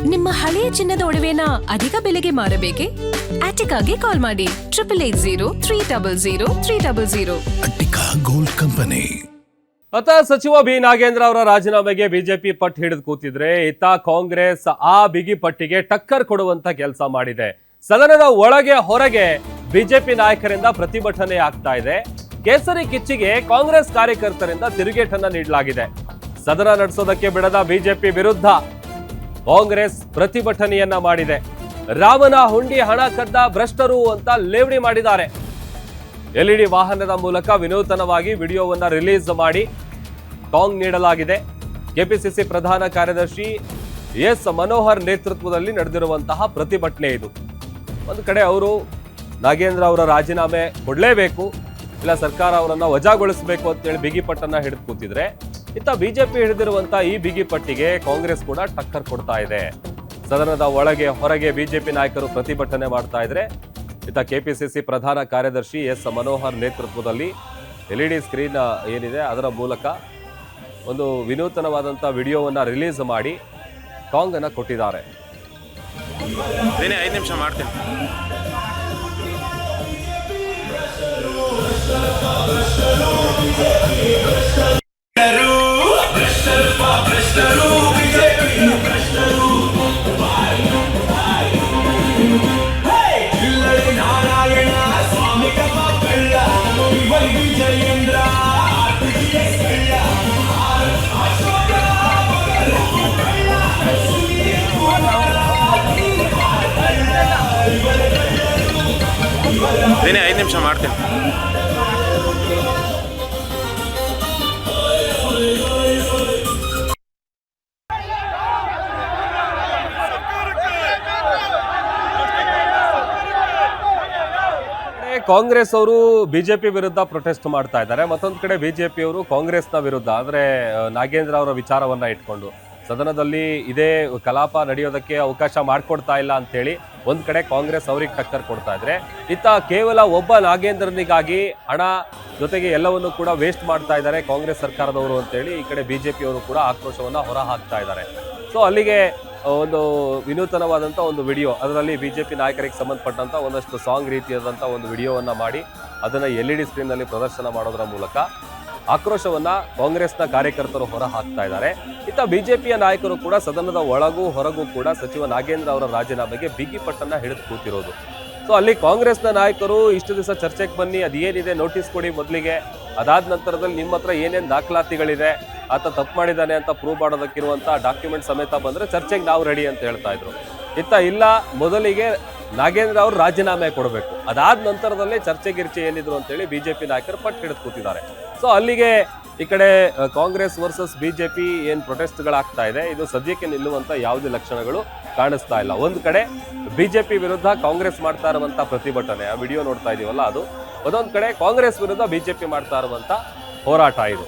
ನಿಮ್ಮ ಹಳೆಯ ಚಿನ್ನದ ಒಡವೆನ ಅಧಿಕ ಬೆಲೆಗೆ ಮಾರಬೇಕೆ? ಆಟಿಕಾಗೆ ಕಾಲ್ ಮಾಡಿ 8880 ಅಟ್ಟಿಕಾ ಗೋಲ್ಡ್ ಕಂಪನಿ. ಅತ ಸಚಿವ ಬಿ ನಾಗೇಂದ್ರ ಅವರ ರಾಜೀನಾಮೆಗೆ ಬಿಜೆಪಿ ಪಟ್ಟು ಹಿಡಿದು ಕೂತಿದ್ರೆ ಇತ್ತ ಕಾಂಗ್ರೆಸ್ ಆ ಬಿಗಿ ಪಟ್ಟಿಗೆ ಟಕ್ಕರ್ ಕೊಡುವಂತ ಕೆಲಸ ಮಾಡಿದೆ. ಸದನದ ಒಳಗೆ ಹೊರಗೆ ಬಿಜೆಪಿ ನಾಯಕರಿಂದ ಪ್ರತಿಭಟನೆ ಆಗ್ತಾ ಇದೆ. ಕೇಸರಿ ಕಿಚ್ಚಿಗೆ ಕಾಂಗ್ರೆಸ್ ಕಾರ್ಯಕರ್ತರಿಂದ ತಿರುಗೇಟನ್ನ ನೀಡಲಾಗಿದೆ. ಸದನ ನಡೆಸೋದಕ್ಕೆ ಬಿಡದ ಬಿಜೆಪಿ ವಿರುದ್ಧ ಕಾಂಗ್ರೆಸ್ ಪ್ರತಿಭಟನೆಯನ್ನ ಮಾಡಿದೆ. ರಾಮನ ಹುಂಡಿ ಹಣ ಕದ್ದ ಭ್ರಷ್ಟರು ಅಂತ ಲೇವಡಿ ಮಾಡಿದ್ದಾರೆ. ಎಲ್ಇಡಿ ವಾಹನದ ಮೂಲಕ ವಿನೂತನವಾಗಿ ವಿಡಿಯೋವನ್ನ ರಿಲೀಸ್ ಮಾಡಿ ಟಾಂಗ್ ನೀಡಲಾಗಿದೆ. ಕೆಪಿಸಿಸಿ ಪ್ರಧಾನ ಕಾರ್ಯದರ್ಶಿ ಎಸ್ ಮನೋಹರ್ ನೇತೃತ್ವದಲ್ಲಿ ನಡೆದಿರುವಂತಹ ಪ್ರತಿಭಟನೆ ಇದು. ಒಂದು ಕಡೆ ಅವರು ನಾಗೇಂದ್ರ ಅವರ ರಾಜೀನಾಮೆ ಕೊಡಲೇಬೇಕು, ಇಲ್ಲ ಸರ್ಕಾರ ಅವರನ್ನ ವಜಾಗೊಳಿಸಬೇಕು ಅಂತೇಳಿ ಬಿಗಿಪಟ್ಟನ್ನ ಹಿಡಿದು ಕೂತಿದ್ರೆ, ಇತ್ತ ಬಿಜೆಪಿ ಹಿಡಿದಿರುವಂತಹ ಈ ಬಿಗಿಪಟ್ಟಿಗೆ ಕಾಂಗ್ರೆಸ್ ಕೂಡ ಟಕ್ಕರ್ ಕೊಡ್ತಾ ಇದೆ. ಸದನದ ಒಳಗೆ ಹೊರಗೆ ಬಿಜೆಪಿ ನಾಯಕರು ಪ್ರತಿಭಟನೆ ಮಾಡ್ತಾ ಇದ್ರೆ, ಇತ್ತ ಕೆಪಿಸಿಸಿ ಪ್ರಧಾನ ಕಾರ್ಯದರ್ಶಿ ಎಸ್ ಮನೋಹರ್ ನೇತೃತ್ವದಲ್ಲಿ ಎಲ್ಇಡಿ ಸ್ಕ್ರೀನ್ ಏನಿದೆ ಅದರ ಮೂಲಕ ಒಂದು ವಿನೂತನವಾದಂಥ ವಿಡಿಯೋವನ್ನು ರಿಲೀಸ್ ಮಾಡಿ ಟಾಂಗ್ ಅನ್ನು ಕೊಟ್ಟಿದ್ದಾರೆ. 5 ನಿಮಿಷ ಮಾಡ್ತೀನಿ. ದಿನೇ 5 ನಿಮಿಷ ಮಾಡ್ತೀನಿ. ಕಾಂಗ್ರೆಸ್ ಅವರು ಬಿಜೆಪಿ ವಿರುದ್ಧ ಪ್ರೊಟೆಸ್ಟ್ ಮಾಡ್ತಾ ಇದ್ದಾರೆ. ಮತ್ತೊಂದು ಕಡೆ ಬಿಜೆಪಿ ಅವರು ಕಾಂಗ್ರೆಸ್ನ ವಿರುದ್ಧ, ಅಂದ್ರೆ ನಾಗೇಂದ್ರ ಅವರ ವಿಚಾರವನ್ನ ಇಟ್ಕೊಂಡು ಸದನದಲ್ಲಿ ಇದೇ ಕಲಾಪ ನಡೆಯೋದಕ್ಕೆ ಅವಕಾಶ ಮಾಡಿಕೊಡ್ತಾ ಇಲ್ಲ ಅಂತ ಹೇಳಿ ಒಂದ್ ಕಡೆ ಕಾಂಗ್ರೆಸ್ ಅವ್ರಿಗೆ ಟಕ್ಕರ್ ಕೊಡ್ತಾ ಇದ್ರೆ, ಇತ್ತ ಕೇವಲ ಒಬ್ಬ ನಾಗೇಂದ್ರನಿಗಾಗಿ ಹಣ ಜೊತೆಗೆ ಎಲ್ಲವನ್ನು ಕೂಡ ವೇಸ್ಟ್ ಮಾಡ್ತಾ ಇದ್ದಾರೆ ಕಾಂಗ್ರೆಸ್ ಸರ್ಕಾರದವರು ಅಂತೇಳಿ ಈ ಕಡೆ ಬಿಜೆಪಿ ಅವರು ಕೂಡ ಆಕ್ರೋಶವನ್ನ ಹೊರ ಹಾಕ್ತಾ ಇದ್ದಾರೆ. ಸೊ ಅಲ್ಲಿಗೆ ಒಂದು ವಿನೂತನವಾದಂಥ ಒಂದು ವಿಡಿಯೋ, ಅದರಲ್ಲಿ ಬಿಜೆಪಿ ನಾಯಕರಿಗೆ ಸಂಬಂಧಪಟ್ಟಂತ ಒಂದಷ್ಟು ಸಾಂಗ್ ರೀತಿಯಾದಂಥ ಒಂದು ವಿಡಿಯೋವನ್ನ ಮಾಡಿ ಅದನ್ನ ಎಲ್ಇಡಿ ಸ್ಕ್ರೀನ್ ನಲ್ಲಿ ಪ್ರದರ್ಶನ ಮಾಡೋದರ ಮೂಲಕ ಆಕ್ರೋಶವನ್ನ ಕಾಂಗ್ರೆಸ್ನ ಕಾರ್ಯಕರ್ತರು ಹೊರ ಹಾಕ್ತಾ ಇದ್ದಾರೆ. ಇತ್ತ ಬಿಜೆಪಿಯ ನಾಯಕರು ಕೂಡ ಸದನದ ಒಳಗೂ ಹೊರಗೂ ಕೂಡ ಸಚಿವ ನಾಗೇಂದ್ರ ಅವರ ರಾಜೀನಾಮೆಗೆ ಬಿಗಿ ಪಟ್ಟನ್ನ ಹಿಡಿದು ಕೂತಿರೋದು. ಸೊ ಅಲ್ಲಿ ಕಾಂಗ್ರೆಸ್ನ ನಾಯಕರು ಇಷ್ಟು ದಿವಸ ಚರ್ಚೆಗೆ ಬನ್ನಿ, ಅದೇನಿದೆ ನೋಟಿಸ್ ಕೊಡಿ ಮೊದಲಿಗೆ, ಅದಾದ ನಂತರದಲ್ಲಿ ನಿಮ್ಮ ಹತ್ರ ಏನೇನು ದಾಖಲಾತಿಗಳಿದೆ, ಆತ ತಪ್ಪು ಮಾಡಿದ್ದಾನೆ ಅಂತ ಪ್ರೂವ್ ಮಾಡೋದಕ್ಕಿರುವಂತ ಡಾಕ್ಯುಮೆಂಟ್ ಸಮೇತ ಬಂದ್ರೆ ಚರ್ಚೆಗೆ ನಾವು ರೆಡಿ ಅಂತ ಹೇಳ್ತಾ ಇದ್ರು. ಇತ್ತ ಇಲ್ಲ, ಮೊದಲಿಗೆ ನಾಗೇಂದ್ರ ಅವರು ರಾಜೀನಾಮೆ ಕೊಡಬೇಕು, ಅದಾದ ನಂತರದಲ್ಲೇ ಚರ್ಚೆಗಿರ್ಚೆ ಏನಿದ್ರು ಅಂತೇಳಿ ಬಿಜೆಪಿ ನಾಯಕರು ಪಟ್ಟು ಹಿಡಿದು ಕೂತಿದ್ದಾರೆ. ಸೊ ಅಲ್ಲಿಗೆ ಈ ಕಡೆ ಕಾಂಗ್ರೆಸ್ ವರ್ಸಸ್ ಬಿಜೆಪಿ ಏನ್ ಪ್ರೊಟೆಸ್ಟ್ಗಳಾಗ್ತಾ ಇದೆ, ಇದು ಸದ್ಯಕ್ಕೆ ನಿಲ್ಲುವಂತ ಯಾವುದೇ ಲಕ್ಷಣಗಳು ಕಾಣಿಸ್ತಾ ಇಲ್ಲ. ಒಂದು ಕಡೆ ಬಿಜೆಪಿ ವಿರುದ್ಧ ಕಾಂಗ್ರೆಸ್ ಮಾಡ್ತಾ ಇರುವಂತ ಪ್ರತಿಭಟನೆ, ಆ ವಿಡಿಯೋ ನೋಡ್ತಾ ಇದೀವಲ್ಲ ಅದು, ಒಂದೊಂದು ಕಡೆ ಕಾಂಗ್ರೆಸ್ ವಿರುದ್ಧ ಬಿಜೆಪಿ ಮಾಡ್ತಾ ಇರುವಂತ ಹೋರಾಟ ಇದು.